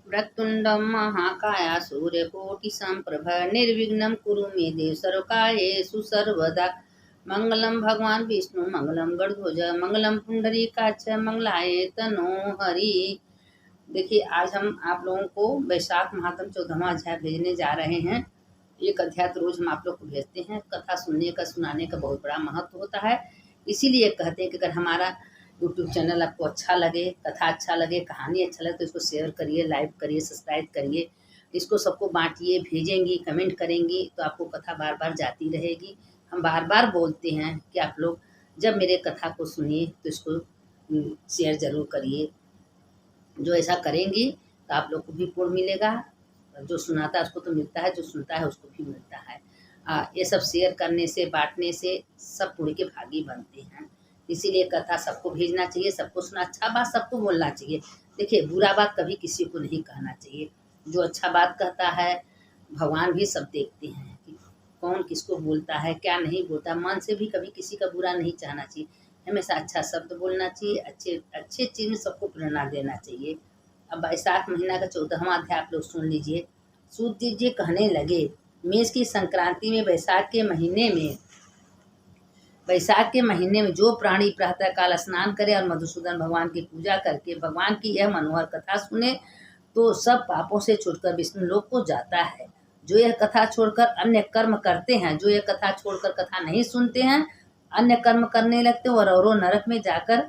वक्रतुण्डं महाकाय सूर्यकोटिसम्प्रभ निर्विघ्नं कुरु मे देव सर्वकार्येषु सर्वदा। मंगलम भगवान विष्णु मंगलम गणध्वज मंगलम पुंडरीकाक्ष मंगलाय तनो हरि। देखिए, आज हम आप लोगों को वैशाख महात्म 14वां अध्याय भेजने जा रहे हैं। एक अध्याय तो रोज हम आप लोग को भेजते हैं। कथा सुनने का सुनाने का बहुत बड़ा महत्व होता है। इसीलिए कहते हैं कि अगर हमारा यूट्यूब चैनल आपको अच्छा लगे, कथा अच्छा लगे, कहानी अच्छा लगे तो इसको शेयर करिए, लाइक करिए, सब्सक्राइब करिए, इसको सबको बांटिए। भेजेंगी, कमेंट करेंगी तो आपको कथा बार बार जाती रहेगी। हम बार बार बोलते हैं कि आप लोग जब मेरे कथा को सुनिए तो इसको शेयर ज़रूर करिए। जो ऐसा करेंगी तो आप लोग को भी पुण्य मिलेगा। जो सुनाता है उसको तो मिलता है, जो सुनता है उसको भी मिलता है। ये सब शेयर करने से, बांटने से सब पुण्य के भागी बनते हैं। इसीलिए कथा सबको भेजना चाहिए, सबको सुना। अच्छा बात सबको बोलना चाहिए। देखिए, बुरा बात कभी किसी को नहीं कहना चाहिए। जो अच्छा बात कहता है, भगवान भी सब देखते हैं कि कौन किसको बोलता है, क्या नहीं बोलता। मन से भी कभी किसी का बुरा नहीं चाहना चाहिए। हमेशा अच्छा शब्द बोलना चाहिए, अच्छे अच्छे चीज़ में सबको प्रेरणा देना चाहिए। अब वैशाख महीना का 14वां अध्याय आप लोग सुन लीजिए। सूत जी कहने लगे, मेष की संक्रांति में वैशाख के महीने में जो प्राणी प्रातः काल स्नान करे और मधुसूदन भगवान की पूजा करके भगवान की यह मनोहर कथा सुने तो सब पापों से छूटकर विष्णु लोक को जाता है। जो यह कथा छोड़कर अन्य कर्म करते हैं, जो यह कथा छोड़कर कथा नहीं सुनते हैं, अन्य कर्म करने लगते हैं, और नरक में जाकर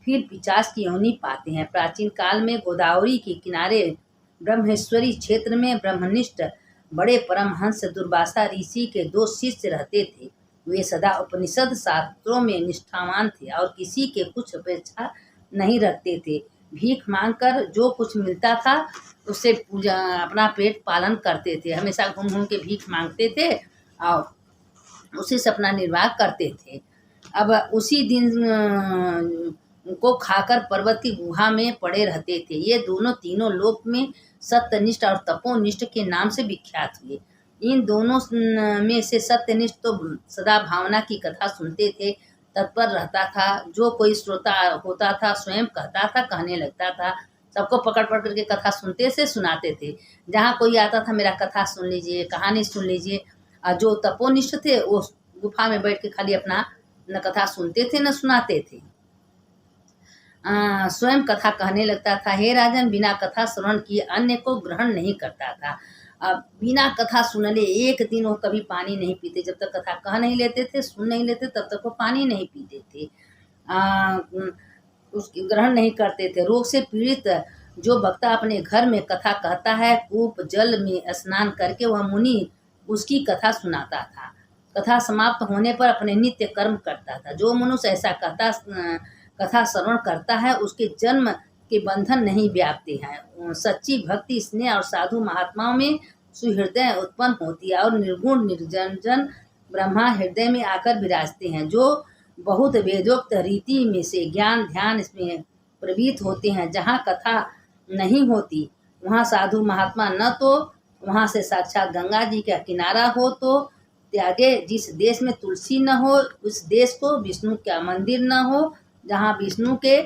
फिर पिशाच की योनि पाते हैं। प्राचीन काल में गोदावरी के किनारे ब्रह्मेश्वरी क्षेत्र में ब्रह्मनिष्ठ बड़े परमहंस दुर्वासा ऋषि के 2 शिष्य रहते थे। वे सदा उपनिषद शास्त्रों में निष्ठावान थे और किसी के कुछ अपेक्षा नहीं रखते थे। भीख मांगकर जो कुछ मिलता था उससे पूजा अपना पेट पालन करते थे। हमेशा घूम घूम के भीख मांगते थे और उसी से अपना निर्वाह करते थे। अब उसी दिन को खाकर पर्वत की गुहा में पड़े रहते थे। ये दोनों तीनों लोक में सत्यनिष्ठ और तपोनिष्ठ के नाम से विख्यात हुए। इन दोनों में से सत्यनिष्ठ तो सदा भावना की कथा सुनते थे, तत्पर रहता था। जो कोई श्रोता होता था स्वयं कहता था, कहने लगता था। सबको पकड़ पकड़ करके कथा सुनते से सुनाते थे। जहाँ कोई आता था, मेरा कथा सुन लीजिए, कहानी सुन लीजिए। और जो तपोनिष्ठ थे वो गुफा में बैठ के खाली अपना न कथा सुनते थे न सुनाते थे। स्वयं कथा कहने लगता था। हे राजन, बिना कथा श्रवण किए अन्य को ग्रहण नहीं करता था। बिना कथा सुनले एक दिन वो कभी पानी नहीं पीते। जब तक कथा कह नहीं लेते थे, सुन नहीं लेते, तब तक वो पानी नहीं पीते थे, उसकी ग्रहण नहीं करते थे। रोग से पीड़ित जो वक्ता अपने घर में कथा कहता है, कूप जल में स्नान करके वह मुनि उसकी कथा सुनाता था। कथा समाप्त होने पर अपने नित्य कर्म करता था। जो मनुष्य ऐसा कथा श्रवण करता है उसके जन्म के बंधन नहीं व्यापते हैं। सच्ची भक्ति, स्नेह और साधु महात्माओं में सुहृदय उत्पन्न होती है और निर्गुण निर्जन ब्रह्मा हृदय में आकर विराजते हैं। जो बहुत वेदोक्त रीति में से ज्ञान ध्यान इसमें प्रवृत्त होते हैं। जहाँ कथा नहीं होती वहाँ साधु महात्मा न तो वहाँ से साक्षात गंगा जी का किनारा हो तो त्यागे। जिस देश में तुलसी न हो उस देश को विष्णु का मंदिर न हो। जहाँ विष्णु के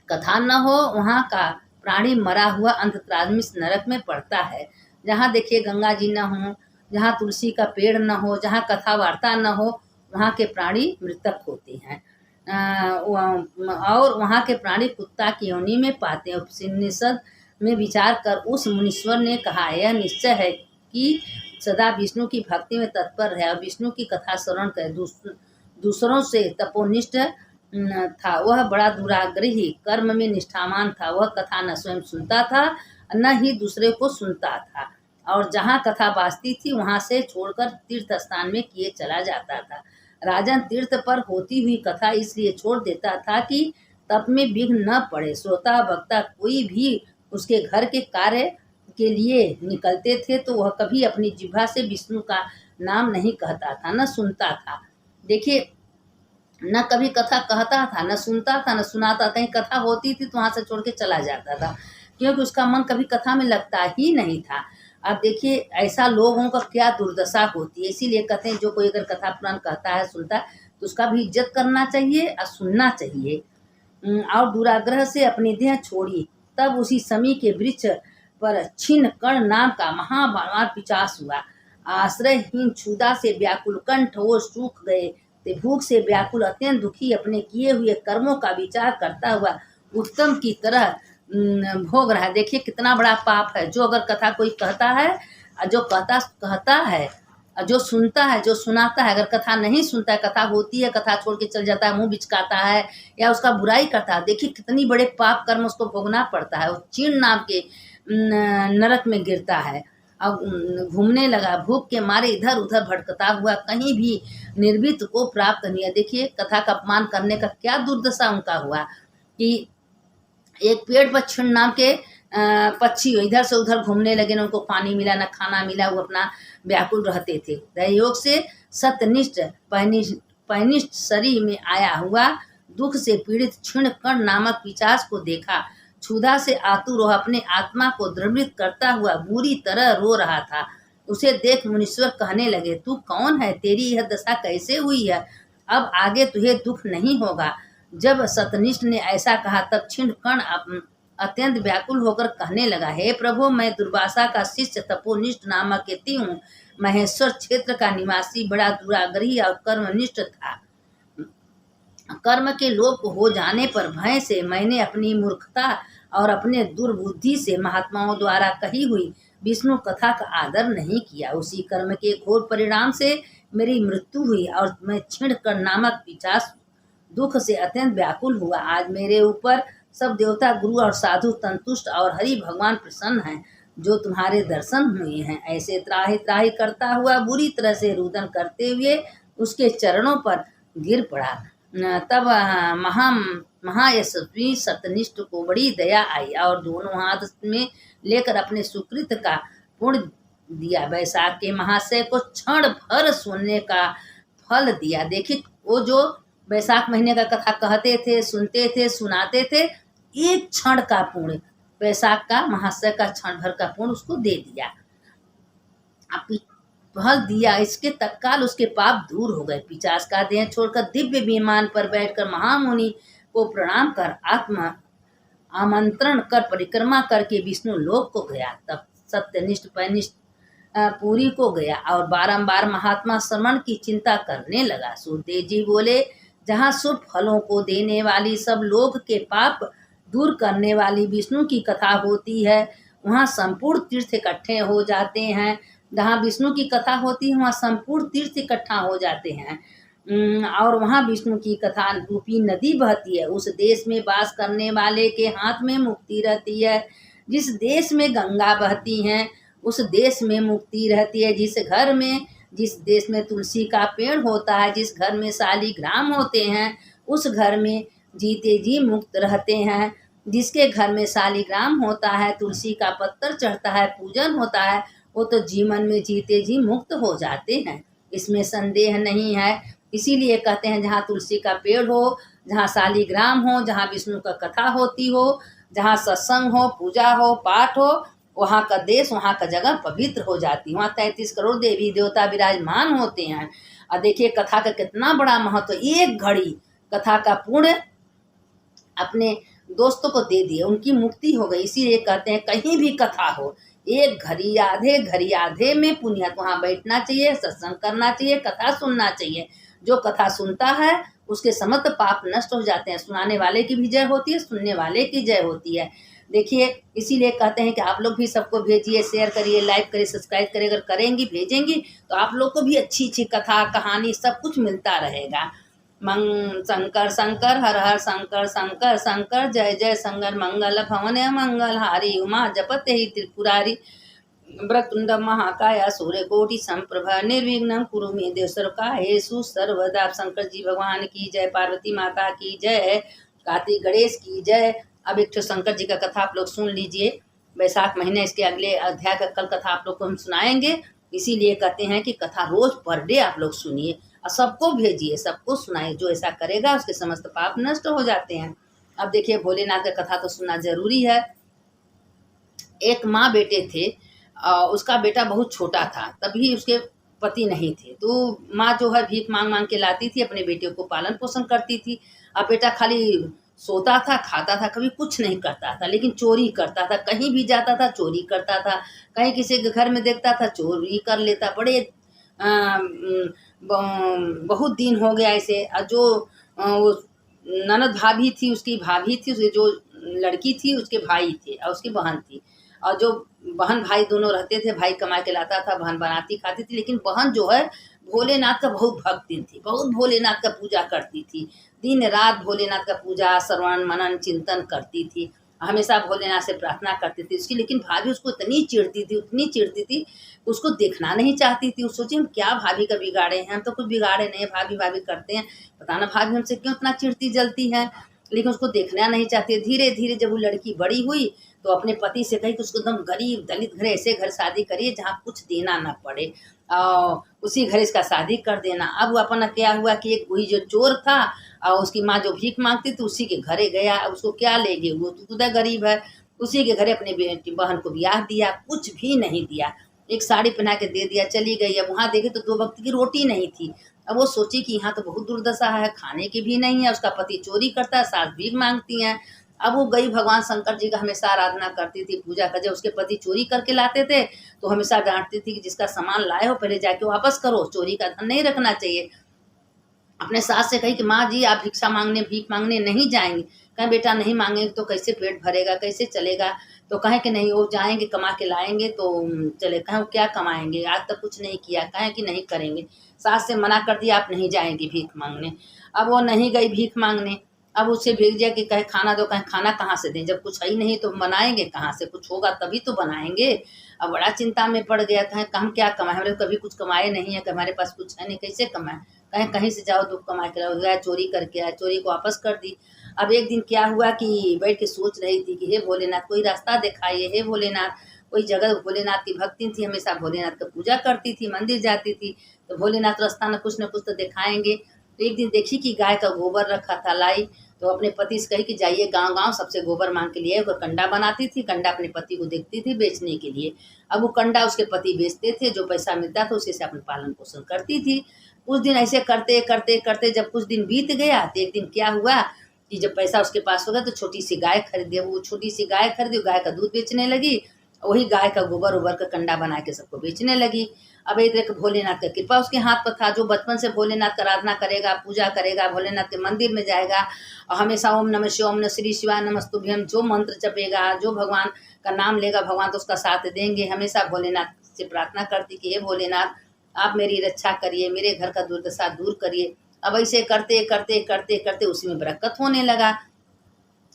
कथा न हो वहाँ का प्राणी मरा हुआ अंतरात्मिक नरक में पड़ता है। जहाँ देखिए गंगा जी न हो, जहाँ तुलसी का पेड़ न हो, जहाँ कथा वार्ता न हो, वहाँ के प्राणी मृतक होते हैं। और वहाँ के प्राणी कुत्ता की योनि में पाते हैं। उपनिषद में विचार कर उस मुनीश्वर ने कहा, यह निश्चय है कि सदा विष्णु की भक्ति में तत्पर है और विष्णु की कथा श्रवण करे। दूसरों से तपोनिष्ठ था, वह बड़ा दुराग्रही, कर्म में निष्ठावान था। वह कथा न स्वयं सुनता था न ही दूसरे को सुनता था, और जहाँ कथा बाजती थी वहाँ से छोड़कर तीर्थ स्थान में किए चला जाता था। राजन, तीर्थ पर होती हुई कथा इसलिए छोड़ देता था कि तप में विघ्न न पड़े। श्रोता वक्ता कोई भी उसके घर के कार्य के लिए निकलते थे तो वह कभी अपनी जिह्वा से विष्णु का नाम नहीं कहता था, न सुनता था। देखिए, न कभी कथा कहता था, न सुनता था, न सुनाता। कहीं कथा होती थी तो वहाँ से छोड़ के चला जाता था, क्योंकि उसका मन कभी कथा में लगता ही नहीं था। अब देखिए, ऐसा लोगों का क्या दुर्दशा होती है। इसीलिए कहते हैं जो कोई अगर कथा पुराण कहता है, सुनता है, तो उसका भी इज्जत करना चाहिए और सुनना चाहिए। और दुराग्रह से अपनी देह छोड़िए। तब उसी समी के वृक्ष पर छिन्न कर्ण नाम का महाबलवान पिशाच हुआ। आश्रयहीन क्षुधा से व्याकुल कंठ वो सूख गए थे। भूख से व्याकुल अत्यंत दुखी अपने किए हुए कर्मों का विचार करता हुआ उत्तम की तरह भोग रहा है। देखिए कितना बड़ा पाप है। जो अगर कथा कोई कहता है, जो कहता है, जो सुनता है, जो सुनाता है, अगर कथा नहीं सुनता है, कथा होती है, कथा छोड़ के चल जाता है, मुंह बिचकाता है या उसका बुराई करता है, देखिए कितनी बड़े पाप कर्म उसको भोगना पड़ता है। वो चीण नाम के नरक में गिरता है। अब घूमने लगा, भूख के मारे इधर उधर भटकता हुआ, कहीं भी निर्भीत को प्राप्त नहीं है। देखिए कथा का अपमान करने का क्या दुर्दशा उनका हुआ कि एक पेड़ पर छिण नाम के पक्षी इधर से उधर घूमने लगे, न उनको पानी मिला न खाना मिला, वो अपना व्याकुल रहते थे। दैयोग से सत्यनिष्ठ पैनिष्ठ शरीर में आया हुआ दुख से पीड़ित क्षीण कर्ण नामक पिशाच को देखा। क्षुधा से आतुर वह अपने आत्मा को द्रवित करता हुआ बुरी तरह रो रहा था। उसे देख मुनीश्वर कहने लगे, तू कौन है? तेरी यह दशा कैसे हुई है? अब आगे तुझे दुख नहीं होगा। जब सतनिष्ठ ने ऐसा कहा तब क्षीण कर्ण अत्यंत व्याकुल होकर कहने लगा, हे प्रभु, मैं दुर्वासा का शिष्य तपोनिष्ठ नामक यति हूँ। महेश्वर क्षेत्र का निवासी बड़ा दुराग्रही और कर्मनिष्ठ था। कर्म के लोप हो जाने पर भय से मैंने अपनी मूर्खता और अपने दुर्बुद्धि से महात्माओं द्वारा कही हुई विष्णु कथा का आदर नहीं किया। उसी कर्म के घोर परिणाम से मेरी मृत्यु हुई और मैं क्षीण कर्ण नामक पिशाच दुख से अत्यंत व्याकुल हुआ। आज मेरे ऊपर सब देवता, गुरु और साधु संतुष्ट और हरि भगवान प्रसन्न हैं, जो तुम्हारे दर्शन हुए हैं। ऐसे त्राहि त्राहि करता हुआ बुरी तरह से रुदन करते हुए उसके चरणों पर गिर पड़ा। तब महायशस्वी सतनिष्ठ को बड़ी दया आई और दोनों हाथ में लेकर अपने सुकृत का पुण्य दिया। वैशाख के महाशय को क्षण भर सुनने का फल दिया। देखिए वो जो वैशाख महीने का कथा कहते थे, सुनते थे, सुनाते थे, एक क्षण का पुण्य, वैशाख का महाशय का क्षण भर का पुण्य उसको दे दिया, फल दिया। इसके तत्काल उसके पाप दूर हो गए। पिशाच का देह छोड़कर दिव्य विमान पर बैठकर महामुनि को प्रणाम कर आत्मा आमंत्रण कर परिक्रमा करके विष्णु लोक को गया। तब सत्यनिष्ठ पैनिष्ठ पुरी को गया और बारंबार महात्मा श्रवण की चिंता करने लगा। सुखदेव जी बोले, जहाँ शुभ फलों को देने वाली, सब लोग के पाप दूर करने वाली विष्णु की कथा होती है, वहाँ संपूर्ण तीर्थ इकट्ठे हो जाते हैं। जहाँ विष्णु की कथा होती है वहाँ संपूर्ण तीर्थ इकट्ठा हो जाते हैं और वहाँ विष्णु की कथा रूपी नदी बहती है। उस देश में वास करने वाले के हाथ में मुक्ति रहती है। जिस देश में गंगा बहती हैं उस देश में मुक्ति रहती है। जिस देश में तुलसी का पेड़ होता है, जिस घर में शालिग्राम होते हैं, उस घर में जीते जी मुक्त रहते हैं। जिसके घर में शालिग्राम होता है, तुलसी का पत्तर चढ़ता है, पूजन होता है, वो तो जीवन में जीते जी मुक्त हो जाते हैं, इसमें संदेह नहीं है। इसीलिए कहते हैं जहाँ तुलसी का पेड़ हो, जहाँ शालिग्राम हो, जहाँ विष्णु का कथा होती हो, जहाँ सत्संग हो, पूजा हो, पाठ हो, वहाँ का देश, वहाँ का जगह पवित्र हो जाती। वहाँ 33 करोड़ देवी देवता विराजमान होते हैं। और देखिए कथा का कितना बड़ा महत्व। एक घड़ी कथा का पुण्य अपने दोस्तों को दे दिए, उनकी मुक्ति हो गई। इसीलिए कहते हैं कहीं भी कथा हो, एक घड़ी आधे में पुण्य, वहाँ बैठना चाहिए, सत्संग करना चाहिए, कथा सुनना चाहिए। जो कथा सुनता है उसके समस्त पाप नष्ट हो जाते हैं। सुनाने वाले की भी जय होती है, सुनने वाले की जय होती है। देखिए इसीलिए कहते हैं कि आप लोग भी सबको भेजिए, शेयर करिए, लाइक करिए, सब्सक्राइब करिए। अगर करेंगी, भेजेंगी तो आप लोग को भी अच्छी अच्छी कथा, कहानी सब कुछ मिलता रहेगा। शंकर शंकर हर हर शंकर शंकर शंकर जय जय शंकर मंगल भवन मंगल हारी उमा जपत ही त्रिपुरारी वक्रतुंड महाकाय सूर्यकोटि संप्रभ निर्विघ्नं कुरु मे देव सर्वकार्येषु सर्वदा। शंकर जी भगवान की जय, पार्वती माता की जय, कार्तिक गणेश की जय। अब एक शंकर जी का कथा आप लोग सुन लीजिए। वैशाख महीने इसके अगले अध्याय का कल कथा आप लोग को हम सुनाएंगे। इसीलिए कहते हैं कि कथा रोज पर डे आप लोग सुनिए और सबको भेजिए, सबको सुनाइए। जो ऐसा करेगा उसके समस्त पाप नष्ट हो जाते हैं। अब देखिए भोलेनाथ का कथा तो सुनना जरूरी है। एक माँ बेटे थे, उसका बेटा बहुत छोटा था, तभी उसके पति नहीं थे, तो माँ जो है भीख मांग मांग के लाती थी, अपने बेटे को पालन पोषण करती थी। अब बेटा खाली सोता था, खाता था, कभी कुछ नहीं करता था, लेकिन चोरी करता था। कहीं भी जाता था चोरी करता था, कहीं किसी के घर में देखता था चोरी कर लेता। बड़े बहुत दिन हो गया ऐसे। और जो वो ननद भाभी थी, उसकी भाभी थी, उसकी जो लड़की थी उसके भाई थे और उसकी बहन थी। और जो बहन भाई दोनों रहते थे, भाई कमा के लाता था, बहन बनाती खाती थी। लेकिन बहन जो है भोलेनाथ का बहुत भक्ति थी, बहुत भोलेनाथ का पूजा करती थी। दिन रात भोलेनाथ का पूजा, श्रवण मनन चिंतन करती थी, हमेशा भोलेनाथ से प्रार्थना करती थी उसकी। लेकिन भाभी उसको इतनी चिढ़ती थी, उतनी चिढ़ती थी, उसको देखना नहीं चाहती थी। उस सोची हम क्या भाभी का बिगाड़े हैं, हम तो कुछ बिगाड़े नहीं है, भाभी भाभी करते हैं, पता ना भाभी हमसे क्यों इतना चिढ़ती जलती है। लेकिन उसको देखना नहीं चाहती। धीरे धीरे जब वो लड़की बड़ी हुई तो अपने पति से कही कि उसको एकदम गरीब दलित घर, ऐसे घर शादी करिए जहाँ कुछ देना ना पड़े, और उसी घर इसका शादी कर देना। अब वो अपना क्या हुआ कि एक वही जो चोर था और उसकी माँ जो भीख मांगती थी उसी के घरे गया। अब उसको क्या लेगे, वो तो खुदा गरीब है। उसी के घरे अपने बेटी बहन को ब्याह दिया, कुछ भी नहीं दिया, एक साड़ी पहना के दे दिया, चली गई। अब वहाँ देखे तो 2 वक्त की रोटी नहीं थी। अब वो सोची कि यहाँ तो बहुत दुर्दशा है, खाने की भी नहीं है, उसका पति चोरी करता है, सास भीख मांगती हैं। अब वो गई, भगवान शंकर जी का हमेशा आराधना करती थी, पूजा कर। जब उसके पति चोरी करके लाते थे तो हमेशा डांटती थी कि जिसका सामान लाए हो पहले जाके वापस करो, चोरी का धन नहीं रखना चाहिए। अपने सास से कही कि माँ जी आप भिक्षा मांगने भीख मांगने नहीं जाएंगे। कहें बेटा नहीं मांगेंगे तो कैसे पेट भरेगा, कैसे चलेगा। तो कहें कि नहीं वो जाएंगे, कमा के लाएंगे तो चले। कहें वो क्या कमाएंगे, आज तक कुछ नहीं किया। कहें कि नहीं करेंगे। सास से मना कर दिया आप नहीं जाएंगी भीख मांगने। अब वो नहीं गई भीख मांगने। अब उसे भेज दिया कि कहे खाना दो। कहें खाना कहाँ से दें, जब कुछ है ही नहीं तो बनाएंगे कहाँ से, कुछ होगा तभी तो बनाएंगे। अब बड़ा चिंता में पड़ गया। कहें हम क्या कमाए, हमारे कभी कुछ कमाए नहीं है, कि हमारे पास कुछ है नहीं, कैसे कमाए। कहें कहीं से जाओ दुख कमा के लाओ। गया चोरी करके आया, चोरी को वापस कर दी। अब एक दिन क्या हुआ कि बैठ के सोच रही थी कि हे भोलेनाथ कोई रास्ता दिखाइए, हे भोलेनाथ कोई जगह। भोलेनाथ की भक्ति थी, हमेशा भोलेनाथ का पूजा करती थी, मंदिर जाती थी, तो भोलेनाथ रास्ता न कुछ तो दिखाएंगे। तो एक दिन देखी कि गाय का गोबर रखा था, लाई। तो अपने पति से कही कि जाइए गांव गांव सबसे गोबर मांग के लिए। वो कंडा बनाती थी, कंडा अपने पति को देखती थी बेचने के लिए। अब वो कंडा उसके पति बेचते थे, जो पैसा मिलता था उसी से अपना पालन पोषण करती थी। कुछ दिन ऐसे करते करते करते जब कुछ दिन बीत गया तो एक दिन क्या हुआ कि जब पैसा उसके पास हो गया तो छोटी सी गाय खरीदी। वो छोटी सी गाय खरीदी, गाय का दूध बेचने लगी, वही गाय का गोबर उबर का कंडा बना के सबको बेचने लगी। अब एक तरह भोलेनाथ का कृपा उसके हाथ पर था। जो बचपन से भोलेनाथ का आराधना करेगा, पूजा करेगा, भोलेनाथ के मंदिर में जाएगा और हमेशा ओम नमः शिवाय, ओम नमः श्री शिवाय नमस्तुभ्यम जो मंत्र जपेगा, जो भगवान का नाम लेगा, भगवान तो उसका साथ देंगे। हमेशा भोलेनाथ से प्रार्थना करती कि हे भोलेनाथ आप मेरी रक्षा करिए, मेरे घर का दुर्दशा दूर करिए। अब ऐसे करते करते करते करते उसी में बरकत होने लगा।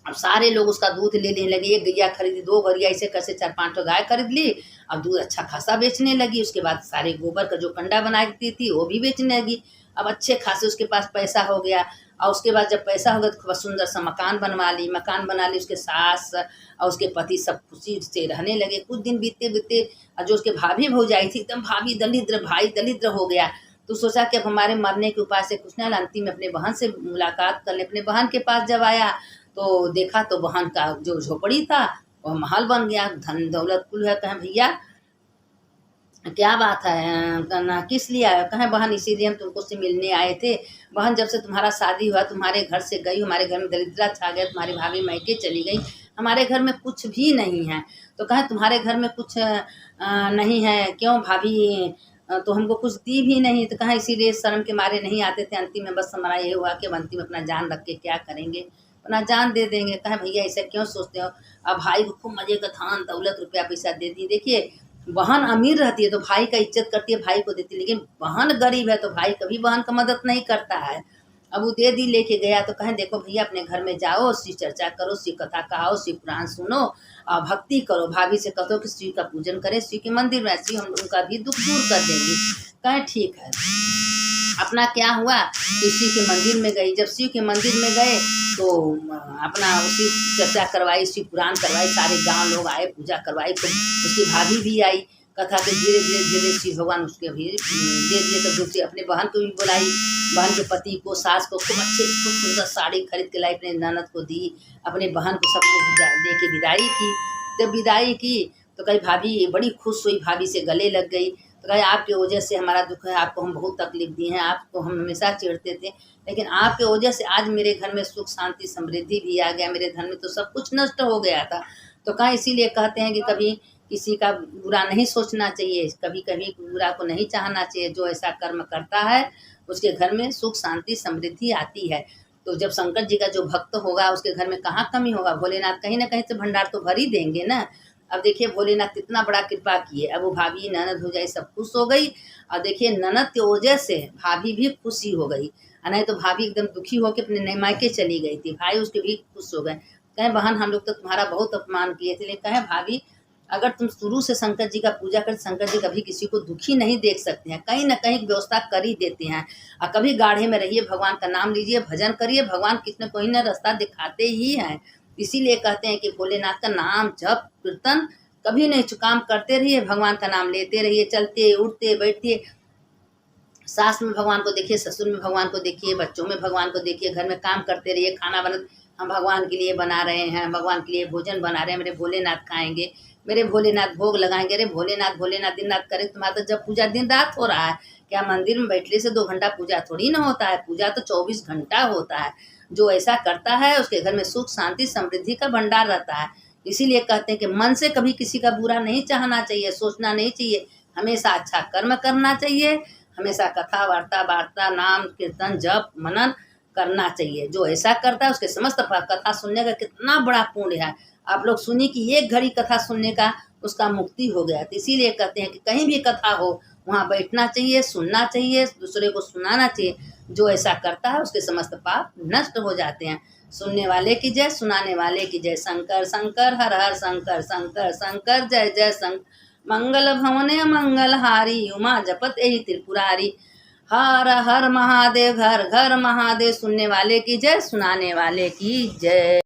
अब सारे लोग उसका दूध लेने लगे। एक गैया खरीदी, 2 गैया, ऐसे कैसे 4-5 तो गाय खरीद ली। अब दूध अच्छा खासा बेचने लगी। उसके बाद सारे गोबर का जो कंडा बनाती थी वो भी बेचने लगी। अब अच्छे खासे उसके पास पैसा हो गया। और उसके बाद जब पैसा हो गया तो खूब सुंदर सा मकान बनवा ली। मकान बना ली, उसके सास और उसके पति सब खुशी से रहने लगे। कुछ दिन बीतते बीतते जो उसके भाभी भौजाई थी, एकदम भाभी दलिद्र, भाई दलिद्र हो गया। तो सोचा कि अब हमारे मरने के उपाय से कुछ ना, अंतिम में अपने बहन से मुलाकात कर ले। अपने बहन के पास जब आया तो देखा तो बहन का जो झोपड़ी था वह महल बन गया, धन दौलत कुल है। कहें भैया क्या बात है, कहना किस लिए आए। कहें बहन इसीलिए हम तुमको से मिलने आए थे। बहन जब से तुम्हारा शादी हुआ तुम्हारे घर से गई, हमारे घर में दरिद्रता छा गया, तुम्हारी भाभी मायके चली गई, हमारे घर में कुछ भी नहीं है। तो कहें तुम्हारे घर में कुछ नहीं है, क्यों भाभी तो हमको कुछ दी भी नहीं। तो कहें इसीलिए शर्म के मारे नहीं आते थे। अंतिम में बस हमारा ये हुआ कि अंतिम में अपना जान रख के क्या करेंगे, अपना जान दे देंगे। कहें भैया ऐसा क्यों सोचते हो। अब भाई को खूब मजे का धान दौलत रुपया पैसा दे दी। देखिए बहन अमीर रहती है तो भाई का इज्जत करती है, भाई को देती है। लेकिन बहन गरीब है तो भाई कभी बहन का मदद नहीं करता है। अब वो दे दी, लेके गया। तो कहें देखो भैया अपने घर में जाओ, शिव चर्चा करो, शिव कथा कहो, शिव पुराण सुनो और भक्ति करो। भाभी से कहो कि शिव का पूजन करें, शिव के मंदिर में, शिव हम उनका भी दुख दूर कर देंगे। कहें ठीक है। अपना क्या हुआ कि शिव के मंदिर में गई। जब शिव के मंदिर में गए तो अपना शिव चर्चा करवाई, शिव पुराण करवाई, सारे गांव लोग आए, पूजा करवाई। तो उसकी भाभी भी आई। कथा के धीरे धीरे धीरे शिव भगवान उसके भी दे दिए। तो दूसरी अपने बहन को भी बुलाई, बहन के पति को, सास को खूब सुंदर साड़ी खरीद के लाई, अपने ननद को दी, अपने बहन को सबको दे के विदाई की। जब विदाई की तो कहीं भाभी बड़ी खुश हुई, भाभी से गले लग गई। तो कहे आपके वजह से हमारा दुख है, आपको हम बहुत तकलीफ दिए हैं, आपको हम हमेशा चिढ़ते थे, लेकिन आपके वजह से आज मेरे घर में सुख शांति समृद्धि भी आ गया, मेरे घर में तो सब कुछ नष्ट हो गया था। तो कहाँ इसीलिए कहते हैं कि कभी किसी का बुरा नहीं सोचना चाहिए, कभी कभी बुरा को नहीं चाहना चाहिए। जो ऐसा कर्म करता है उसके घर में सुख शांति समृद्धि आती है। तो जब शंकर जी का जो भक्त होगा उसके घर में कहाँ कमी होगा, भोलेनाथ कहीं ना कहीं से भंडार तो भर ही देंगे ना। अब देखिए भोलेनाथ कितना बड़ा कृपा किए, अब वो भाभी ननद हो जाए सब खुश हो गई। और देखिए ननद की वजह से भाभी भी खुशी हो गई, नहीं तो भाभी एकदम दुखी होकर अपने नए मायके चली गई थी, भाई उसके भी खुश हो गए। कहें बहन हम लोग तो तुम्हारा बहुत अपमान किए थे, लेकिन कहें भाभी अगर तुम शुरू से शंकर जी का पूजा कर, शंकर जी कभी किसी को दुखी नहीं देख सकते हैं, कहीं ना कहीं व्यवस्था कर ही देते हैं। और कभी गाढ़े में रहिए, भगवान का नाम लीजिए, भजन करिए, भगवान कितने कोई ना रास्ता दिखाते ही हैं। इसीलिए कहते हैं कि भोलेनाथ का नाम जप कीर्तन कभी नहीं चुकाम करते रहिए, भगवान का नाम लेते रहिए, चलते उठते बैठते। सास में भगवान को देखिए, ससुर में भगवान को देखिए, बच्चों में भगवान को देखिए, घर में काम करते रहिए, खाना बना हम भगवान के लिए बना रहे हैं, भगवान के लिए भोजन बना रहे हैं, मेरे भोलेनाथ खाएंगे, मेरे भोलेनाथ भोग लगाएंगे। अरे भोलेनाथ भोलेनाथ दिन रात करें, तुम्हारा तो जब पूजा दिन रात हो रहा है, क्या मंदिर में बैठने से 2 घंटा पूजा थोड़ी ना होता है, पूजा तो 24 घंटा होता है। जो ऐसा करता है उसके घर में सुख शांति समृद्धि का भंडार रहता है। इसीलिए कहते हैं कि मन से कभी किसी का बुरा नहीं चाहना चाहिए, सोचना नहीं चाहिए, हमेशा अच्छा कर्म करना चाहिए, हमेशा कथा वार्ता नाम कीर्तन जप मनन करना चाहिए। जो ऐसा करता है उसके समस्त कथा सुनने का कितना बड़ा पुण्य है। आप लोग सुनिए कि एक घड़ी कथा सुनने का उसका मुक्ति हो गया। तो इसीलिए कहते हैं कि कहीं भी कथा हो वहाँ बैठना चाहिए, सुनना चाहिए, दूसरे को सुनाना चाहिए। जो ऐसा करता है उसके समस्त पाप नष्ट हो जाते हैं। सुनने वाले की जय, सुनाने वाले की जय। शंकर शंकर हर हर शंकर शंकर शंकर जय जय शंकर। मंगल भवने मंगलहारी, उमा जपत यही त्रिपुरारी। हर हर महादेव, घर घर महादेव। सुनने वाले की जय, सुनाने वाले की जय।